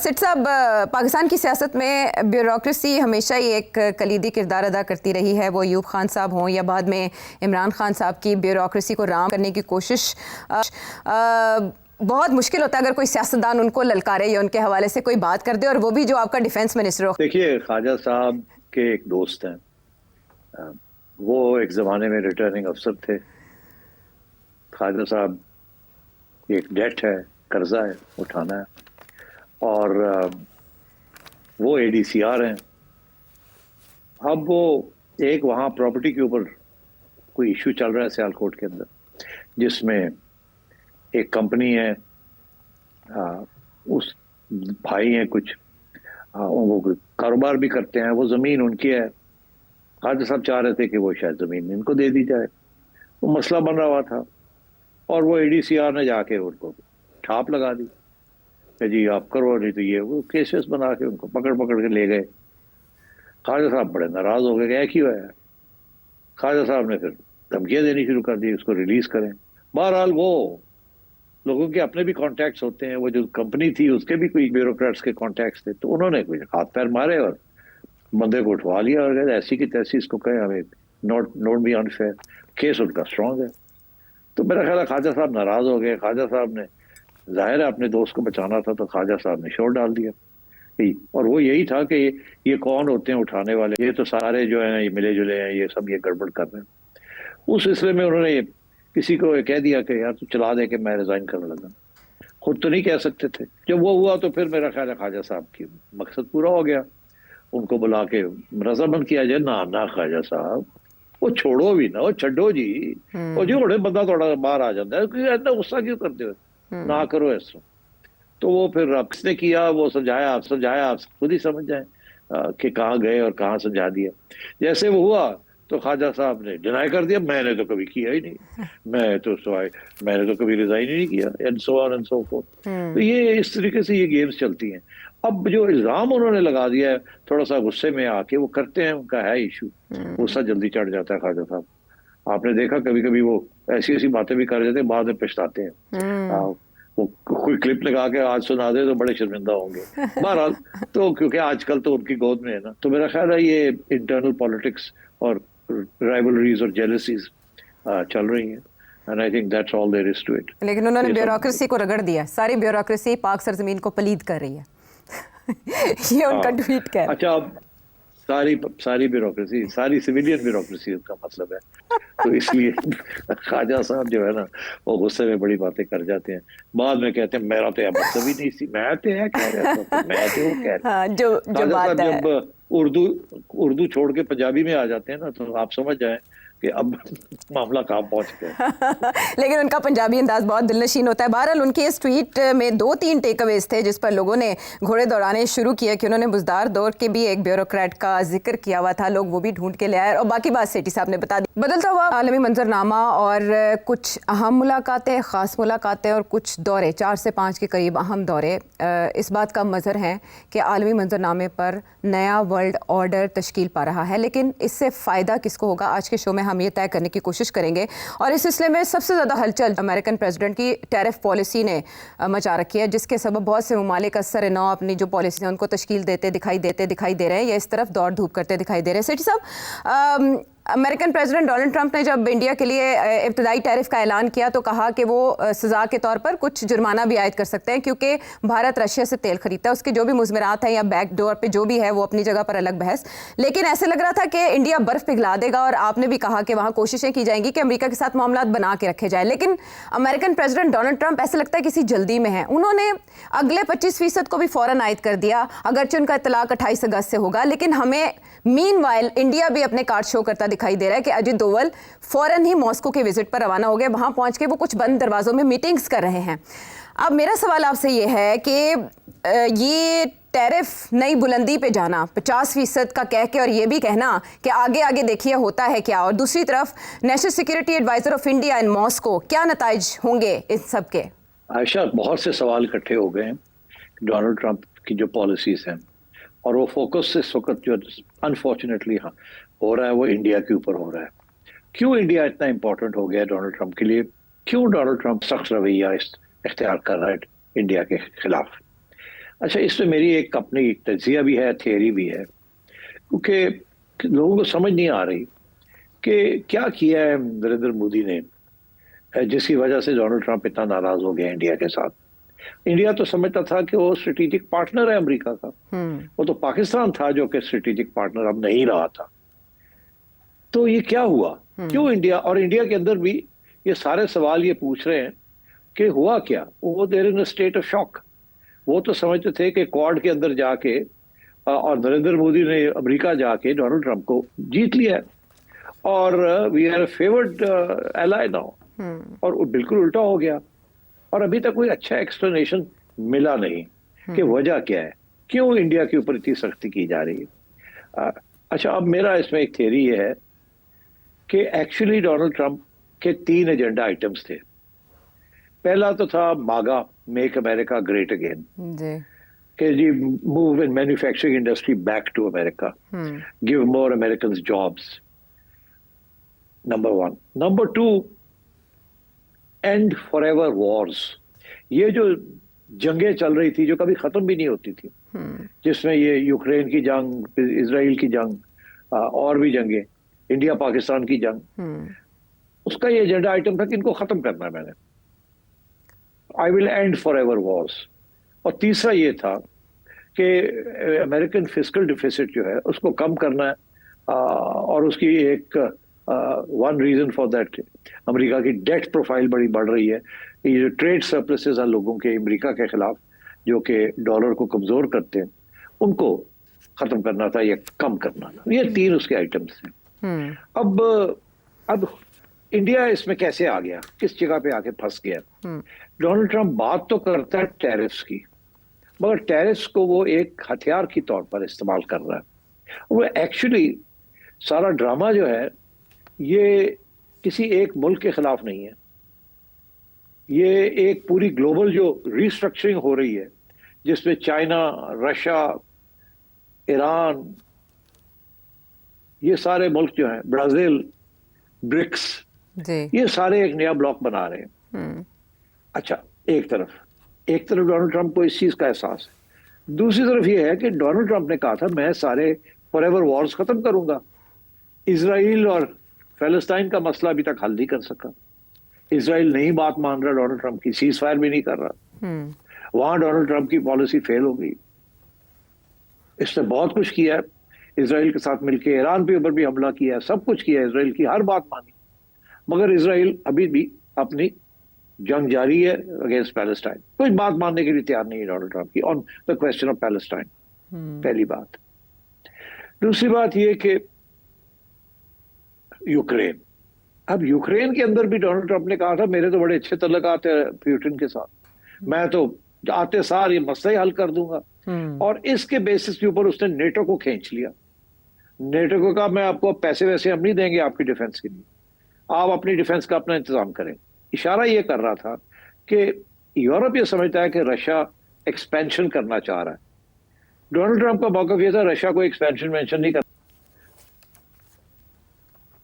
सेठ साहब, पाकिस्तान की सियासत में ब्यूरोक्रेसी हमेशा ही एक कलीदी किरदार अदा करती रही है। वो अयूब खान साहब हों या बाद में इमरान खान साहब की ब्यूरोक्रेसी को राम करने की कोशिश बहुत मुश्किल होता है अगर कोई सियासतदान उनको ललकारे या उनके हवाले से कोई बात कर दे, और वो भी जो आपका डिफेंस मिनिस्टर हो। देखिए, ख्वाजा साहब के एक दोस्त हैं, वो एक ज़माने में रिटर्निंग अफसर थे। ख्वाजा साहब की एक डेट है, कर्जा है, उठाना है, और वो ADCR हैं। अब वो एक वहाँ प्रॉपर्टी के ऊपर कोई इशू चल रहा है सियालकोट के अंदर, जिसमें एक कंपनी है, उस भाई हैं कुछ, वो कारोबार भी करते हैं, वो ज़मीन उनकी है। ख्वाजा साहब चाह रहे थे कि वो शायद ज़मीन इनको दे दी जाए। वो मसला बन रहा था और वो ADCR ने जाके उनको छाप लगा दी कि जी आप करो, नहीं तो ये वो केसेस बना के उनको पकड़ पकड़ के ले गए। ख्वाजा साहब बड़े नाराज हो गए, क्या क्यों है। ख्वाजा साहब ने फिर धमकियां देनी शुरू कर दी, उसको रिलीज करें। बहरहाल वो लोगों के अपने भी कॉन्टैक्ट्स होते हैं, वो जो कंपनी थी उसके भी कोई ब्यूरोक्रेट्स के कॉन्टैक्ट्स थे, तो उन्होंने कुछ हाथ पैर मारे और बंदे को उठवा लिया और कहते ऐसी की तैसी इसको कहें, हमें नोट बी अनफेयर। केस उनका स्ट्रांग है। तो मेरा ख्याल है ख्वाजा साहब नाराज हो गए। ख्वाजा साहब ने, जाहिर है अपने दोस्त को बचाना था, तो ख्वाजा साहब ने शोर डाल दिया। और वो यही था कि ये कौन होते हैं उठाने वाले, ये तो सारे जो है ये मिले जुले हैं, ये सब ये गड़बड़ कर रहे हैं। उस सिलसिले में उन्होंने किसी को कह दिया कि यार तू चला दे, कि मैं रिजाइन करने लगा। खुद तो नहीं कह सकते थे। जब वो हुआ तो फिर मेरा ख्याल है ख्वाजा साहब की मकसद पूरा हो गया। उनको बुला के रजामंद किया जाए, ना ना ख्वाजा साहब वो छोड़ो भी ना, वो छो जी, वो जी बड़े बंदा थोड़ा बाहर आ जाता है, इतना गुस्सा क्यों करते हो, ना करो ऐसा। तो वो फिर किसने किया, वो समझाया आप खुद ही समझ जाए कि कहाँ गए और कहाँ समझा दिया। जैसे वो हुआ तो ख्वाजा साहब ने डिनाई कर दिया, मैंने तो कभी किया ही नहीं, मैंने तो कभी रिजाइन ही नहीं किया, and so on and so fourth. तो ये इस तरीके से ये गेम्स चलती हैं। अब जो इल्जाम उन्होंने लगा दिया है, थोड़ा सा गुस्से में आके वो करते हैं, उनका है इशू, गुस्सा जल्दी चढ़ जाता है ख्वाजा साहब। आपने देखा कभी कभी वो ऐसी ऐसी बातें भी कर देते हैं, बाद में पछताते हैं। वो कोई क्लिप लगा के आज सुना दे तो बड़े शर्मिंदा होंगे। बहरहाल, तो क्योंकि आजकल तो उनकी गोद में है ना, तो मेरा ख्याल है ये इंटरनल पॉलिटिक्स और राइवलरीज और जेलसीज चल रही हैं, and I think that's all there is to it. लेकिन उन्होंने ब्यूरोक्रेसी को रगड़ दिया, सारी ब्यूरोक्रेसी पाक सरजमीन को पलीद कर रही है। ये उनका ट्वीट कह। अच्छा, अब सारी ब्यूरोक्रेसी, सारी सिविलियन ब्यूरोक्रेसी का मतलब है। तो इसलिए ख्वाजा साहब जो है ना, वो गुस्से में बड़ी बातें कर जाते हैं, बाद में कहते हैं मेरा तो यह मतलब ही नहीं थी, मैं तो यह कह रहा था, मैं तो वो कह रहा। जो ख्वाजा साहब जब उर्दू छोड़ के पंजाबी में आ जाते हैं ना, तो आप समझ जाए कि अब मामला कहाँ पहुंच गया। लेकिन उनका पंजाबी अंदाज बहुत दिलनशीन होता है। बहरहाल उनके इस ट्वीट में 2-3 टेकअवेज थे जिस पर लोगों ने घोड़े दौड़ाने शुरू किए कि उन्होंने बुजदार दौर के भी एक ब्यूरोक्रेट का जिक्र किया हुआ था, लोग वो भी ढूंढ के ले आए, और बाकी बात सेठी साहब ने बता दी। बदलता हुआ आलमी मंजरनामा और कुछ अहम मुलाकातें, ख़ास मुलाकातें और कुछ दौरे, 4 से 5 के करीब अहम दौरे इस बात का मज़हर हैं कि आलमी मंजरनामे पर नया वर्ल्ड ऑर्डर तश्कील पा रहा है। लेकिन इससे फ़ायदा किसको होगा, आज के शो में हम ये तय करने की कोशिश करेंगे। और इस सिलसिले में सबसे ज़्यादा हलचल अमेरिकन प्रेसिडेंट की टैरिफ पॉलिसी ने मचा रखी है, जिसके सबब बहुत से ममालिक असर नौ अपनी जो पॉलिसी है उनको तश्कील देते दिखाई दे रहे हैं, या इस तरफ दौड़ धूप करते दिखाई दे रहे हैं। सेठी साहब, अमेरिकन प्रेसिडेंट डोनाल्ड ट्रंप ने जब इंडिया के लिए इब्तदाई टैरिफ का ऐलान किया तो कहा कि वो सज़ा के तौर पर कुछ जुर्माना भी आयद कर सकते हैं, क्योंकि भारत रशिया से तेल खरीदता है। उसके जो भी मुज़मरात हैं या बैकडोर पे जो भी है वो अपनी जगह पर अलग बहस, लेकिन ऐसे लग रहा था कि इंडिया बर्फ़ पिघला देगा, और आपने भी कहा कि वहाँ कोशिशें की जाएंगी कि अमेरिका के साथ मामला बना के रखे जाए। लेकिन अमेरिकन प्रेसिडेंट डोनाल्ड ट्रंप ऐसे लगता है किसी जल्दी में है। उन्होंने अगले 25% को भी फ़ौरन आयद कर दिया, अगरचे उनका इतलाक 28 अगस्त से होगा, लेकिन हमें मीनवाइल इंडिया भी अपने कार्ड शो करता दिखाई दे रहा है कि अजित डोवल फौरन ही मॉस्को के विजिट पर रवाना हो गए। वहां पहुंच के वो कुछ बंद दरवाजों में मीटिंग्स कर रहे हैं। अब मेरा सवाल आपसे ये है कि ये टैरिफ नई बुलंदी पे जाना 50% का कह के, और ये भी कहना कि आगे आगे देखिए होता है क्या, और दूसरी तरफ national security adviser of India in Moscow, क्या नताइज होंगे इस सब के? आयशा, बहुत से सवाल इकट्ठे हो गए हैं डोनाल्ड ट्रंप की जो पॉलिसीज हैं, और वो फोकस इस वक्त जो अनफॉर्चुनेटली हो रहा है वो इंडिया के ऊपर हो रहा है। क्यों इंडिया इतना इंपॉर्टेंट हो गया डोनाल्ड ट्रंप के लिए? क्यों डोनाल्ड ट्रंप सख्त रवैया इख्तियार कर रहा है इंडिया के खिलाफ? अच्छा, इसमें मेरी एक अपनी एक तजिया भी है, थियरी भी है, क्योंकि लोगों को समझ नहीं आ रही कि क्या किया है नरेंद्र मोदी ने, जिसकी वजह से डोनाल्ड ट्रंप इतना नाराज हो गया इंडिया के साथ। इंडिया तो समझता था कि वो स्ट्रेटेजिक पार्टनर है अमेरिका का, वो तो पाकिस्तान था जो कि स्ट्रेटेजिक पार्टनर अब नहीं रहा था। तो ये क्या हुआ, क्यों इंडिया, और इंडिया के अंदर भी ये सारे सवाल ये पूछ रहे हैं कि हुआ क्या। वो देर इन स्टेट ऑफ शॉक। वो तो समझते थे कि क्वाड के अंदर जाके और नरेंद्र मोदी ने अमेरिका जाके डोनाल्ड ट्रंप को जीत लिया है और we are favoured ally now. और वो बिल्कुल उल्टा हो गया और अभी तक कोई अच्छा एक्सप्लेनेशन मिला नहीं कि वजह क्या है, क्यों इंडिया के ऊपर इतनी सख्ती की जा रही है। अच्छा, अब मेरा इसमें एक थ्योरी ये है कि एक्चुअली डोनाल्ड ट्रंप के 3 एजेंडा आइटम्स थे। पहला तो था मागा, मेक अमेरिका ग्रेट अगेन, कि जी move in manufacturing industry back to America, give more American jobs, number 1। Number 2, and forever wars. ये जो जंगें चल रही थी जो कभी खत्म भी नहीं होती थी, जिसमें ये यूक्रेन की जंग, इजराइल की जंग, और भी जंगें, इंडिया पाकिस्तान की जंग, उसका ये एजेंडा आइटम था कि इनको खत्म करना है मैंने, I will and forever Wars. और तीसरा ये था कि अमेरिकन फिस्कल डिफिसिट जो है उसको कम करना है, और उसकी एक one reason for that, America की डेट प्रोफाइल बड़ी बढ़ रही है। ये जो ट्रेड सरप्लसेस हैं लोगों के अमेरिका के खिलाफ जो कि डॉलर को कमजोर करते हैं, उनको खत्म करना था या कम करना था। ये 3 उसके आइटम्स हैं। अब इंडिया इसमें कैसे आ गया, किस जगह पे आके फंस गया। डोनाल्ड ट्रंप बात तो करता है टैरिफ्स की, मगर टैरिफ्स को वो एक हथियार के तौर पर इस्तेमाल कर रहा है। वो एक्चुअली सारा ड्रामा जो है ये किसी एक मुल्क के खिलाफ नहीं है, ये एक पूरी ग्लोबल जो रिस्ट्रक्चरिंग हो रही है, जिसमें चाइना, रशिया, ईरान, ये सारे मुल्क जो हैं, ब्राजील, ब्रिक्स, ये सारे एक नया ब्लॉक बना रहे हैं। अच्छा, एक तरफ डोनाल्ड ट्रंप को इस चीज का एहसास है। दूसरी तरफ ये है कि डोनाल्ड ट्रंप ने कहा था मैं सारे फॉरएवर वॉर्स खत्म करूंगा। इजराइल और फलस्तीन का मसला अभी तक हल नहीं कर सका। इजराइल नहीं बात मान रहा डोनाल्ड ट्रंप की, सीज फायर भी नहीं कर रहा। वहां डोनाल्ड ट्रंप की पॉलिसी फेल हो गई। इसने बहुत कुछ किया है, इजराइल के साथ मिलकर ईरान के ऊपर भी हमला किया है, सब कुछ किया है, इजराइल की हर बात मानी, मगर इजराइल अभी भी अपनी जंग जारी है अगेंस्ट पैलेस्टाइन। कोई बात मानने के लिए तैयार नहीं है डोनाल्ड ट्रंप की on the question of Palestine. पहली बात। दूसरी बात यह कि यूक्रेन, अब यूक्रेन के अंदर भी डोनाल्ड ट्रंप ने कहा था मेरे तो बड़े अच्छे तल्लुकात हैं पुतिन के साथ, मैं तो आते सार ये मसला ही हल कर दूंगा। और इसके बेसिस के ऊपर उसने नेटो को खींच लिया। नेटो को कहा मैं आपको पैसे वैसे हम नहीं देंगे आपकी डिफेंस के लिए, आप अपनी डिफेंस का अपना इंतजाम करें। इशारा ये कर रहा था कि यूरोप ये समझता है कि रशिया एक्सपेंशन करना चाह रहा है। डोनाल्ड ट्रंप का मौका ये था रशिया को एक्सपेंशन मेंशन नहीं करना,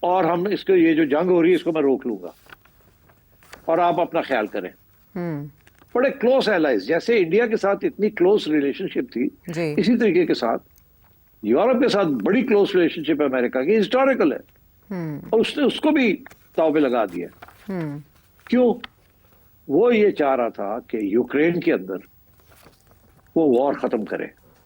और हम इसको ये जो जंग हो रही है इसको मैं रोक लूंगा और आप अपना ख्याल करें। बड़े क्लोज एलाइज, जैसे इंडिया के साथ इतनी क्लोज रिलेशनशिप थी, इसी तरीके के साथ यूरोप के साथ बड़ी क्लोज रिलेशनशिप अमेरिका की, हिस्टोरिकल है। और उसने उसको भी दांव पे लगा दिया। क्यों? वो ये चाह रहा था कि यूक्रेन के अंदर वो वॉर खत्म करे।